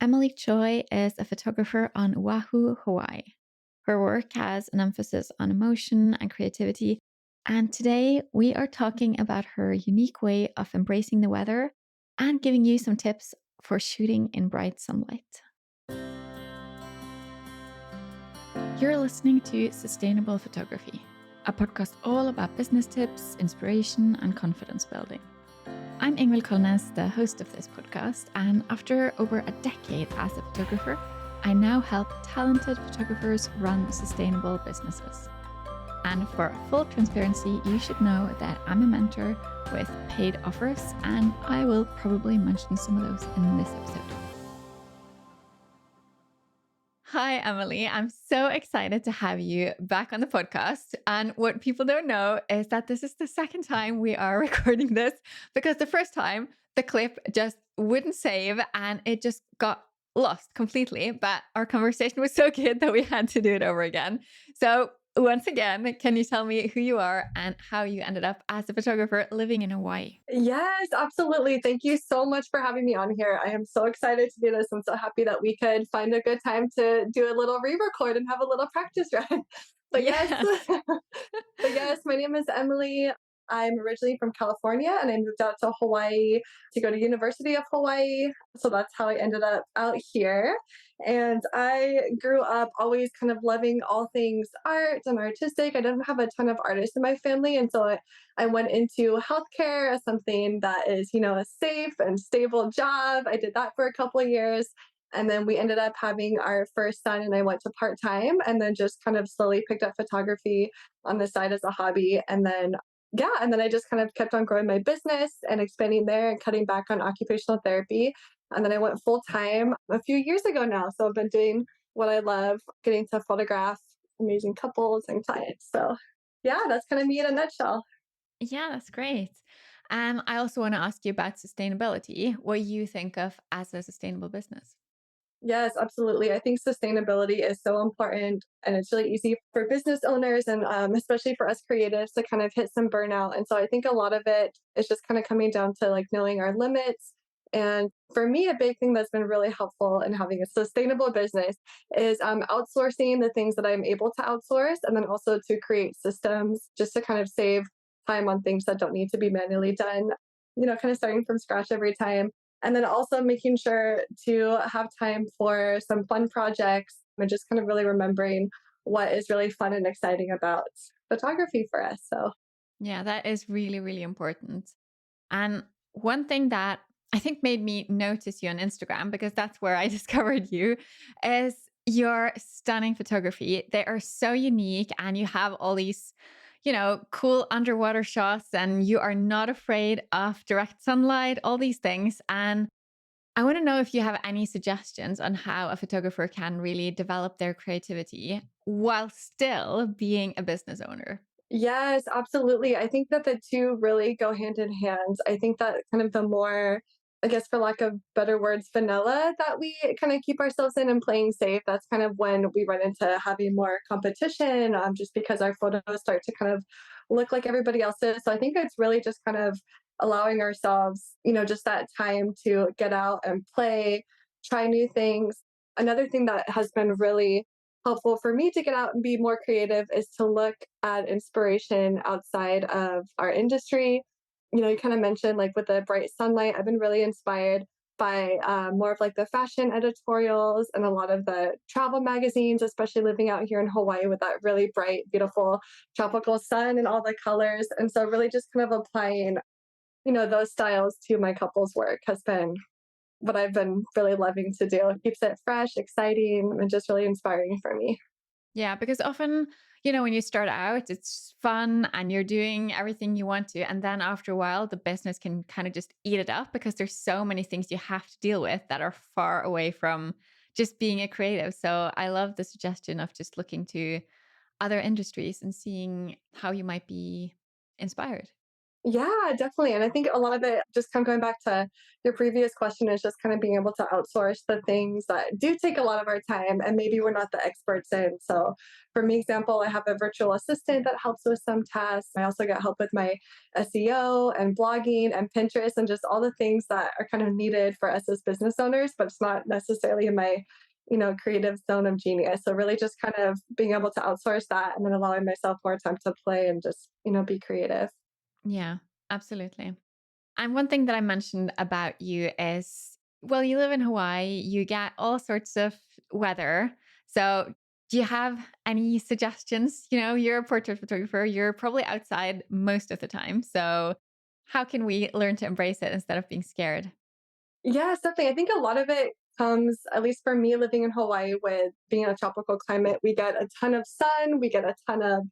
Emily Choy is a photographer on Oahu, Hawaii. Her work has an emphasis on emotion and creativity. And today we are talking about her unique way of embracing the weather and giving you some tips for shooting in bright sunlight. You're listening to Sustainable Photography, a podcast all about business tips, inspiration, and confidence building. I'm Ingvild Kolnes, the host of this podcast, and after over a decade as a photographer, I now help talented photographers run sustainable businesses. And for full transparency, you should know that I'm a mentor with paid offers, and I will probably mention some of those in this episode. Hi, Emily. I'm so excited to have you back on the podcast. And what people don't know is that this is the second time we are recording this because the first time the clip just wouldn't save and it just got lost completely. But our conversation was so good that we had to do it over again. So once again, can you tell me who you are and how you ended up as a photographer living in Hawaii? Yes, absolutely. Thank you so much for having me on here. I am so excited to do this. I'm so happy that we could find a good time to do a little re-record and have a little practice run. But yes, Yes. my name is Emily. I'm originally from California and I moved out to Hawaii to go to University of Hawaii. So that's how I ended up out here. And I grew up always kind of loving all things art and artistic. I didn't have a ton of artists in my family. And so I went into healthcare as something that is, a safe and stable job. I did that for a couple of years. And then we ended up having our first son, and I went to part time and then just kind of slowly picked up photography on the side as a hobby. And then I just kind of kept on growing my business and expanding there and cutting back on occupational therapy. And then I went full time a few years ago now. So I've been doing what I love, getting to photograph amazing couples and clients. So, yeah, that's kind of me in a nutshell. Yeah, that's great. I also want to ask you about sustainability, what you think of as a sustainable business. Yes, absolutely. I think sustainability is so important, and it's really easy for business owners and especially for us creatives to kind of hit some burnout. And so I think a lot of it is just kind of coming down to like knowing our limits. And for me, a big thing that's been really helpful in having a sustainable business is outsourcing the things that I'm able to outsource, and then also to create systems just to kind of save time on things that don't need to be manually done, kind of starting from scratch every time, and then also making sure to have time for some fun projects and just kind of really remembering what is really fun and exciting about photography for us. So, Yeah, that is really, really important. And one thing that I think made me notice you on Instagram, because that's where I discovered you, is your stunning photography. They are so unique and you have all these, cool underwater shots and you are not afraid of direct sunlight, all these things. And I want to know if you have any suggestions on how a photographer can really develop their creativity while still being a business owner. yes, absolutely. I think that the two really go hand in hand. I think that kind of the more, I guess, for lack of better words, vanilla that we kind of keep ourselves in and playing safe, that's kind of when we run into having more competition, just because our photos start to kind of look like everybody else's. So I think it's really just kind of allowing ourselves, just that time to get out and play, try new things. Another thing that has been really helpful for me to get out and be more creative is to look at inspiration outside of our industry. You kind of mentioned like with the bright sunlight, I've been really inspired by more of like the fashion editorials and a lot of the travel magazines, especially living out here in Hawaii with that really bright, beautiful tropical sun and all the colors. And so, really, just kind of applying, those styles to my couple's work has been what I've been really loving to do. It keeps it fresh, exciting, and just really inspiring for me. Yeah, because often, when you start out, it's fun and you're doing everything you want to. And then after a while, the business can kind of just eat it up because there's so many things you have to deal with that are far away from just being a creative. So I love the suggestion of just looking to other industries and seeing how you might be inspired. Yeah, definitely. And I think a lot of it, just kind of going back to your previous question, is just kind of being able to outsource the things that do take a lot of our time and maybe we're not the experts in. So, for me, example, I have a virtual assistant that helps with some tasks. I also get help with my SEO and blogging and Pinterest and just all the things that are kind of needed for us as business owners, but it's not necessarily in my creative zone of genius. So really just kind of being able to outsource that and then allowing myself more time to play and just, be creative. Yeah, absolutely. And one thing that I mentioned about you is, well, you live in Hawaii, you get all sorts of weather. So, do you have any suggestions? You're a portrait photographer, you're probably outside most of the time. So, how can we learn to embrace it instead of being scared? Yes, definitely. I think a lot of it comes, at least for me living in Hawaii, with being in a tropical climate. We get a ton of sun, we get a ton of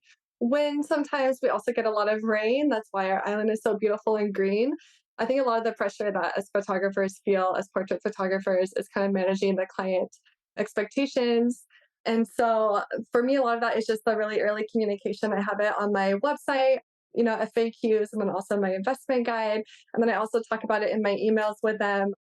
wind sometimes. We also get a lot of rain. That's why our island is so beautiful and green. I think a lot of the pressure that as photographers feel, as portrait photographers, is kind of managing the client expectations. And so for me, a lot of that is just the really early communication. I have it on my website, FAQs, and then also my investment guide. And then I also talk about it in my emails with them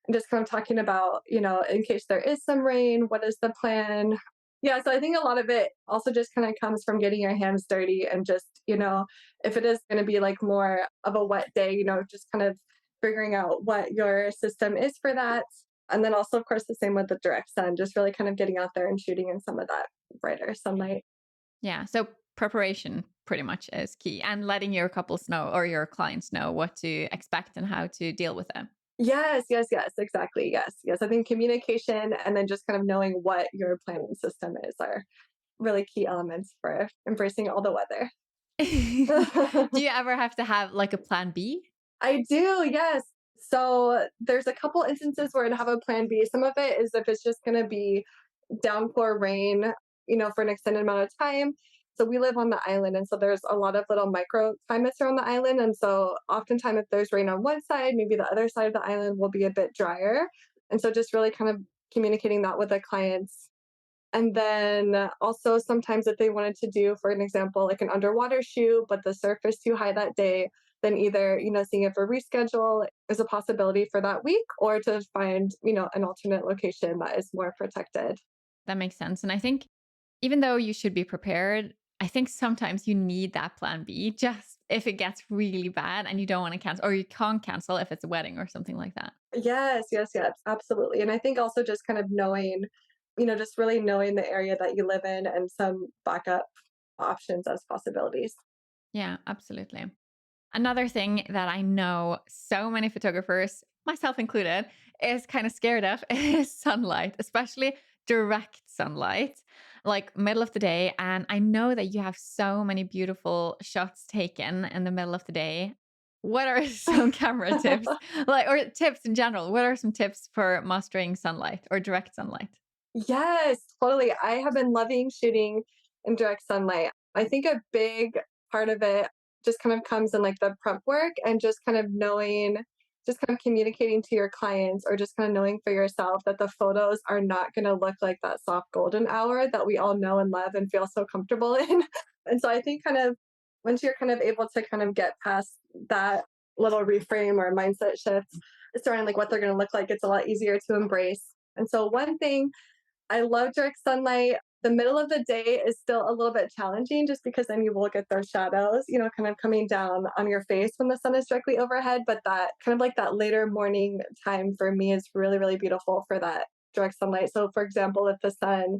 and just kind of talking about, in case there is some rain, what is the plan? Yeah, so I think a lot of it also just kind of comes from getting your hands dirty and just, if it is going to be like more of a wet day, just kind of figuring out what your system is for that. And then also, of course, the same with the direct sun, just really kind of getting out there and shooting in some of that brighter sunlight. Yeah. So, preparation pretty much is key and letting your couples know or your clients know what to expect and how to deal with it. Yes, yes, yes, exactly. Yes, yes. I think communication and then just kind of knowing what your planning system is are really key elements for embracing all the weather. Do you ever have to have like a plan B? I do, yes. So there's a couple instances where I'd have a plan B. Some of it is if it's just going to be downpour rain, for an extended amount of time. So we live on the island, and so there's a lot of little microclimates around the island. And so oftentimes, if there's rain on one side, maybe the other side of the island will be a bit drier. And so just really kind of communicating that with the clients. And then also sometimes if they wanted to do, for an example, like an underwater shoot, but the surf is too high that day, then either, seeing if a reschedule is a possibility for that week or to find, an alternate location that is more protected. That makes sense. And I think even though you should be prepared, I think sometimes you need that plan B just if it gets really bad and you don't want to cancel or you can't cancel if it's a wedding or something like that. Yes, yes, yes, absolutely. And I think also just kind of knowing, just really knowing the area that you live in and some backup options as possibilities. Yeah, absolutely. Another thing that I know so many photographers, myself included, is kind of scared of is sunlight, especially direct sunlight, like middle of the day. And I know that you have so many beautiful shots taken in the middle of the day. What are some camera tips, like, or tips in general? What are some tips for mastering sunlight or direct sunlight? Yes, totally. I have been loving shooting in direct sunlight. I think a big part of it just kind of comes in like the prep work and just kind of knowing, just kind of communicating to your clients or just kind of knowing for yourself that the photos are not going to look like that soft golden hour that we all know and love and feel so comfortable in. And so I think kind of once you're kind of able to kind of get past that little reframe or mindset shift, starting like what they're going to look like, it's a lot easier to embrace. And so one thing I love direct sunlight. The middle of the day is still a little bit challenging just because then you will get those shadows, kind of coming down on your face when the sun is directly overhead. But that kind of like that later morning time for me is really, really beautiful for that direct sunlight. So for example, if the sun,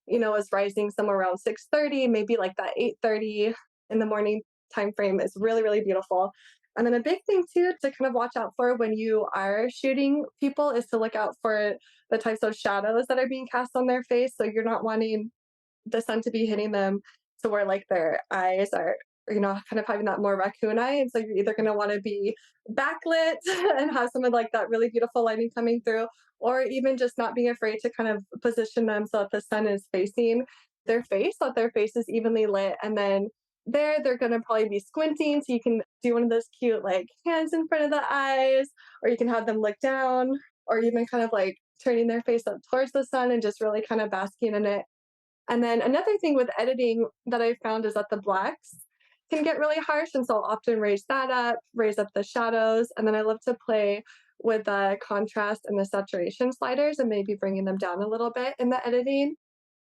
is rising somewhere around 6:30, maybe like that 8:30 in the morning time frame is really, really beautiful. And then a big thing too to kind of watch out for when you are shooting people is to look out for the types of shadows that are being cast on their face. So you're not wanting the sun to be hitting them to where like their eyes are, kind of having that more raccoon eye. And so you're either going to want to be backlit and have some of like that really beautiful lighting coming through, or even just not being afraid to kind of position them so that the sun is facing their face, so that their face is evenly lit. And then they're going to probably be squinting. So you can do one of those cute like hands in front of the eyes, or you can have them look down, or even kind of like turning their face up towards the sun and just really kind of basking in it. And then another thing with editing that I found is that the blacks. can get really harsh. And so I'll often raise up the shadows. And then I love to play with the contrast and the saturation sliders and maybe bringing them down a little bit in the editing.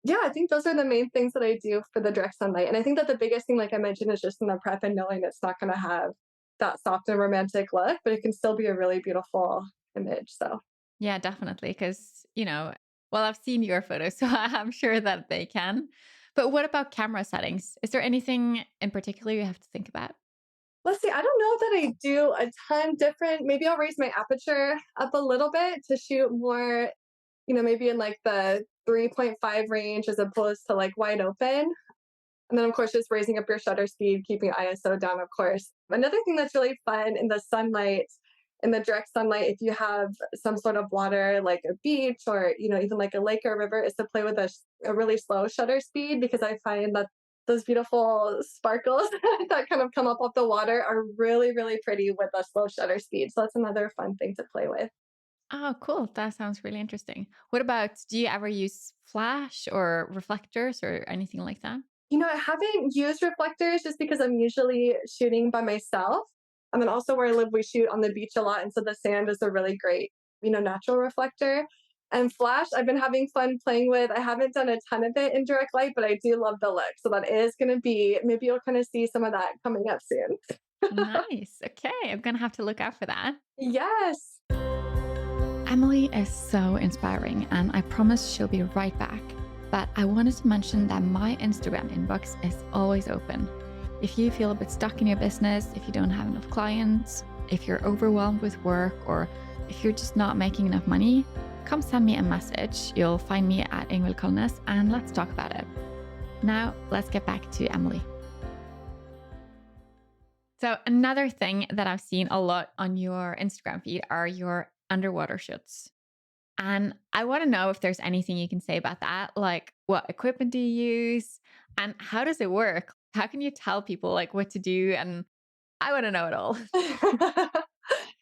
Yeah, I think those are the main things that I do for the direct sunlight. And I think that the biggest thing, like I mentioned, is just in the prep and knowing it's not going to have that soft and romantic look, but it can still be a really beautiful image. So, Yeah, definitely. Because, well, I've seen your photos, so I'm sure that they can. But what about camera settings? Is there anything in particular you have to think about? let's see, I don't know that I do a ton different. Maybe I'll raise my aperture up a little bit to shoot more, maybe in like the 3.5 range as opposed to like wide open. And then, of course, just raising up your shutter speed, keeping ISO down, of course. Another thing that's really fun in the sunlight, in the direct sunlight, if you have some sort of water like a beach or, even like a lake or a river, is to play with a really slow shutter speed because I find that those beautiful sparkles that kind of come up off the water are really, really pretty with a slow shutter speed. So that's another fun thing to play with. Oh, cool. That sounds really interesting. What about, do you ever use flash or reflectors or anything like that? I haven't used reflectors just because I'm usually shooting by myself. And then also where I live, we shoot on the beach a lot. And so the sand is a really great, natural reflector. And flash, I've been having fun playing with. I haven't done a ton of it in direct light, but I do love the look. So that is going to be, maybe you'll kind of see some of that coming up soon. Nice. Okay. I'm going to have to look out for that. Yes. Emily is so inspiring, and I promise she'll be right back. But I wanted to mention that my Instagram inbox is always open. If you feel a bit stuck in your business, if you don't have enough clients, if you're overwhelmed with work, or if you're just not making enough money, come send me a message. You'll find me at Ingvild Kolnes, and let's talk about it. Now, let's get back to Emily. So, another thing that I've seen a lot on your Instagram feed are your underwater shoots. And I want to know if there's anything you can say about that. Like, what equipment do you use and how does it work? How can you tell people like what to do? And I want to know it all.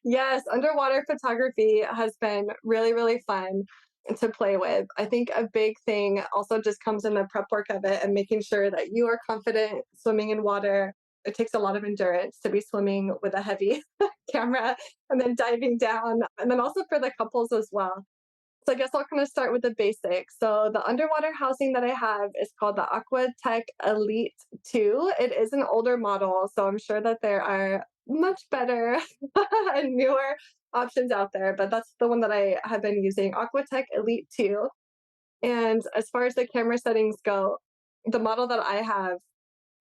Yes, underwater photography has been really, really fun to play with. I think a big thing also just comes in the prep work of it and making sure that you are confident swimming in water. It takes a lot of endurance to be swimming with a heavy camera and then diving down, and then also for the couples as well. So I guess I'll kind of start with the basics. So the underwater housing that I have is called the Aquatech Elite 2. It is an older model, so I'm sure that there are much better and newer options out there, but that's the one that I have been using, Aquatech Elite 2. And as far as the camera settings go, the model that I have,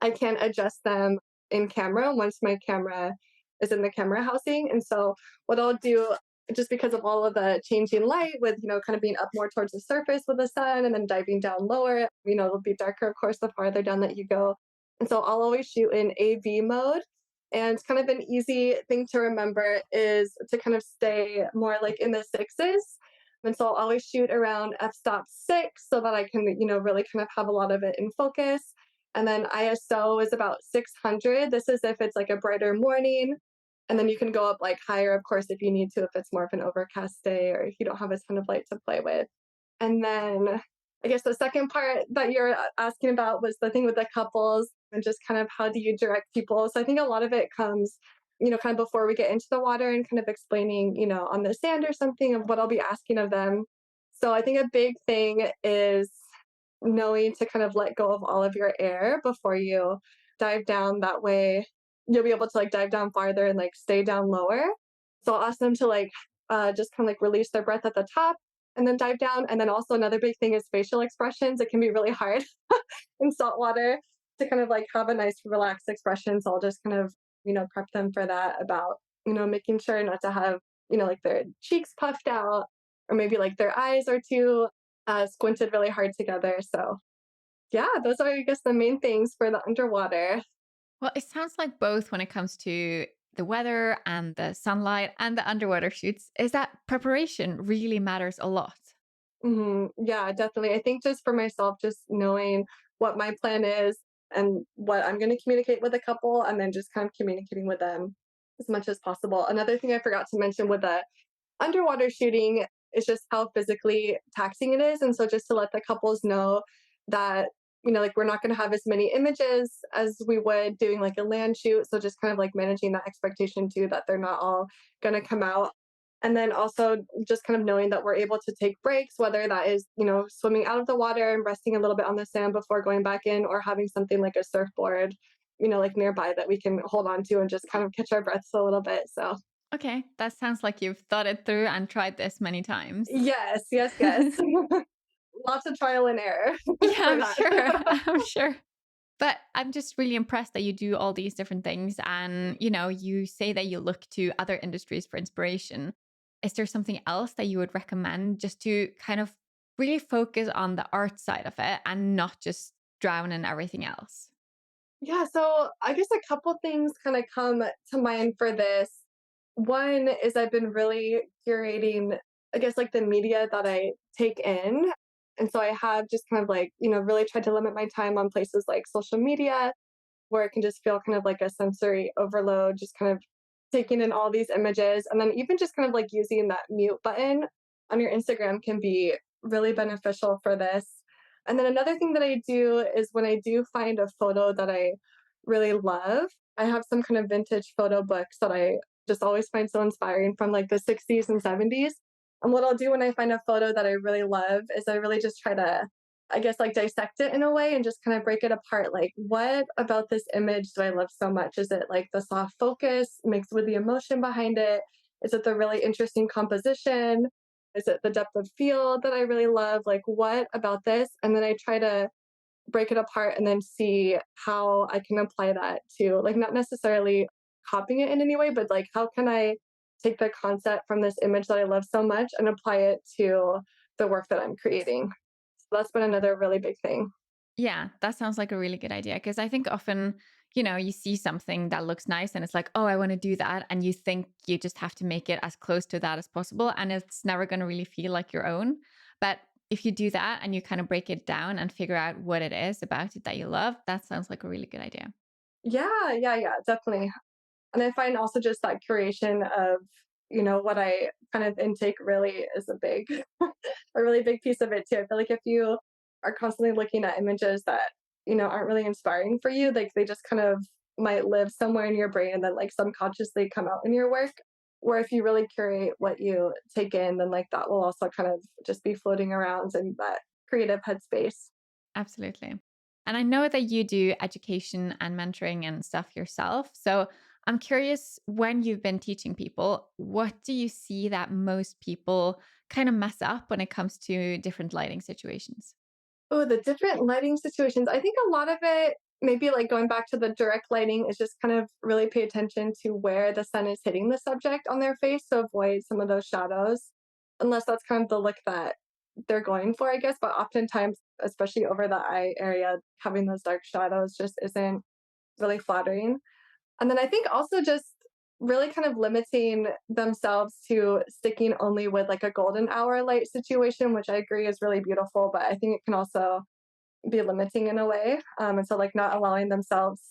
I can adjust them in camera once my camera is in the camera housing. And so what I'll do, just because of all of the changing light with, kind of being up more towards the surface with the sun and then diving down lower, it'll be darker, of course, the farther down that you go. And so I'll always shoot in AV mode. And kind of an easy thing to remember is to kind of stay more like in the sixes. And so I'll always shoot around f-stop 6 so that I can, really kind of have a lot of it in focus. And then ISO is about 600. This is if it's like a brighter morning. And then you can go up like higher, of course, if you need to, if it's more of an overcast day or if you don't have a ton of light to play with. And then I guess the second part that you're asking about was the thing with the couples and just kind of how do you direct people. So I think a lot of it comes, kind of before we get into the water and kind of explaining, on the sand or something of what I'll be asking of them. So I think a big thing is knowing to kind of let go of all of your air before you dive down. That way you'll be able to like dive down farther and like stay down lower. So I'll ask them to like just kind of like release their breath at the top and then dive down. And then also another big thing is facial expressions. It can be really hard in salt water to kind of like have a nice relaxed expression. So I'll just kind of, prep them for that about, making sure not to have, like their cheeks puffed out or maybe like their eyes are too squinted really hard together. So yeah, those are, I guess, the main things for the underwater. Well, it sounds like both when it comes to the weather and the sunlight and the underwater shoots is that preparation really matters a lot. Yeah, definitely. I think just for myself, just knowing what my plan is and what I'm going to communicate with a couple, and then just kind of communicating with them as much as possible. Another thing I forgot to mention with the underwater shooting is just how physically taxing it is. And so just to let the couples know that, like we're not going to have as many images as we would doing like a land shoot. So just kind of like managing that expectation too, that they're not all going to come out. And then also just kind of knowing that we're able to take breaks, whether that is, swimming out of the water and resting a little bit on the sand before going back in, or having something like a surfboard, like nearby that we can hold on to and just kind of catch our breaths a little bit. So, Okay, that sounds like you've thought it through and tried this many times. yes, yes, yes. Lots of trial and error Yeah, for I'm that. sure. I'm sure. But I'm just really impressed that you do all these different things and, you say that you look to other industries for inspiration. Is there something else that you would recommend just to kind of really focus on the art side of it and not just drown in everything else? Yeah, so I guess a couple things kind of come to mind for this. One is I've been really curating, I guess, like the media that I take in. And so I have just kind of like, really tried to limit my time on places like social media where it can just feel kind of like a sensory overload, just kind of taking in all these images. And then even just kind of like using that mute button on your Instagram can be really beneficial for this. And then another thing that I do is when I do find a photo that I really love, I have some kind of vintage photo books that I just always find so inspiring from like the 60s and 70s. And what I'll do when I find a photo that I really love is I really just try to, I guess, like dissect it in a way and just kind of break it apart. Like, what about this image do I love so much? Is it like the soft focus mixed with the emotion behind it? Is it the really interesting composition? Is it the depth of field that I really love? Like, what about this? And then I try to break it apart and then see how I can apply that to, like, not necessarily copying it in any way, but like, how can I take the concept from this image that I love so much and apply it to the work that I'm creating? So that's been another really big thing. Yeah, that sounds like a really good idea because I think often, you see something that looks nice and it's like, oh, I want to do that. And you think you just have to make it as close to that as possible. And it's never going to really feel like your own. But if you do that and you kind of break it down and figure out what it is about it that you love, that sounds like a really good idea. Yeah, yeah, yeah, definitely. And I find also just that curation of, what I kind of intake really is a really big piece of it too. I feel like if you are constantly looking at images that, aren't really inspiring for you, like they just kind of might live somewhere in your brain and then like subconsciously come out in your work. Where if you really curate what you take in, then like that will also kind of just be floating around in that creative headspace. Absolutely. And I know that you do education and mentoring and stuff yourself. So I'm curious when you've been teaching people, what do you see that most people kind of mess up when it comes to different lighting situations? Oh, the different lighting situations. I think a lot of it, maybe like going back to the direct lighting, is just kind of really pay attention to where the sun is hitting the subject on their face to avoid some of those shadows, unless that's kind of the look that they're going for, I guess. But oftentimes, especially over the eye area, having those dark shadows just isn't really flattering. And then I think also just really kind of limiting themselves to sticking only with like a golden hour light situation, which I agree is really beautiful, but I think it can also be limiting in a way. And so like not allowing themselves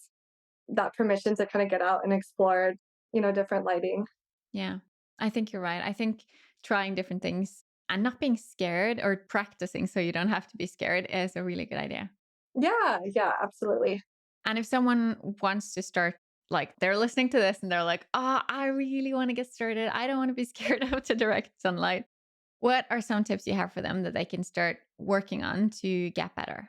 that permission to kind of get out and explore, different lighting. Yeah, I think you're right. I think trying different things and not being scared or practicing so you don't have to be scared is a really good idea. Yeah, yeah, absolutely. And if someone wants to start, like they're listening to this and they're like, oh, I really want to get started. I don't want to be scared of the direct sunlight. What are some tips you have for them that they can start working on to get better?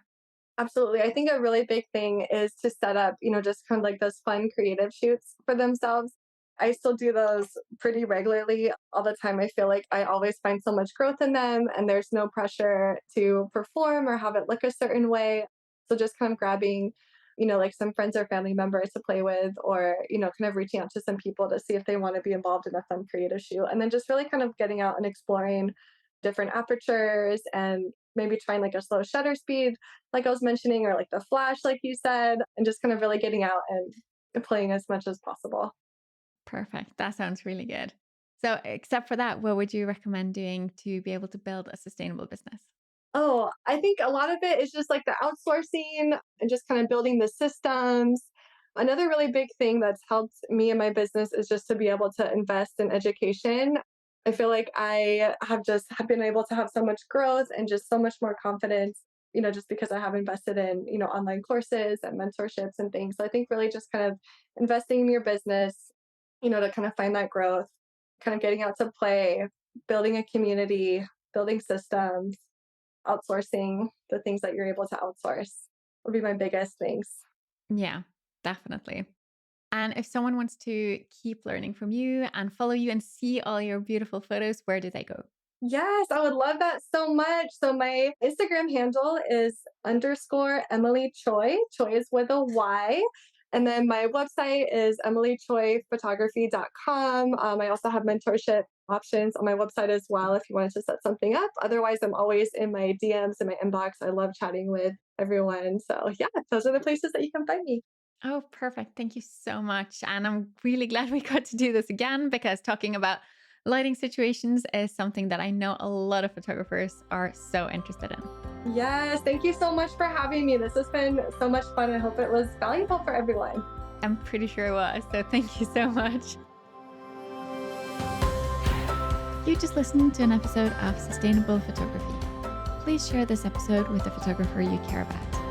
Absolutely. I think a really big thing is to set up, just kind of like those fun creative shoots for themselves. I still do those pretty regularly all the time. I feel like I always find so much growth in them and there's no pressure to perform or have it look a certain way. So just kind of grabbing, like some friends or family members to play with or, kind of reaching out to some people to see if they want to be involved in a fun creative shoot. And then just really kind of getting out and exploring different apertures and maybe trying like a slow shutter speed like I was mentioning, or like the flash, like you said, and just kind of really getting out and playing as much as possible. Perfect. That sounds really good. So, except for that, what would you recommend doing to be able to build a sustainable business? Oh, I think a lot of it is just like the outsourcing and just kind of building the systems. Another really big thing that's helped me in my business is just to be able to invest in education. I feel like I have been able to have so much growth and just so much more confidence just because I have invested in, online courses and mentorships and things. So I think really just kind of investing in your business, to kind of find that growth, kind of getting out to play, building a community, building systems, outsourcing the things that you're able to outsource would be my biggest things. Yeah, definitely. And if someone wants to keep learning from you and follow you and see all your beautiful photos, where do they go? Yes, I would love that so much. So my Instagram handle is underscore Emily Choy. Choy is with a Y. And then my website is emilychoiphotography.com. I also have mentorship options on my website as well if you wanted to set something up. Otherwise, I'm always in my DMs and my inbox. I love chatting with everyone. So yeah, those are the places that you can find me. Oh, perfect. Thank you so much. And I'm really glad we got to do this again because talking about lighting situations is something that I know a lot of photographers are so interested in. Yes, thank you so much for having me. This has been so much fun. I hope it was valuable for everyone. I'm pretty sure it was. So thank you so much. You just listened to an episode of Sustainable Photography. Please share this episode with a photographer you care about.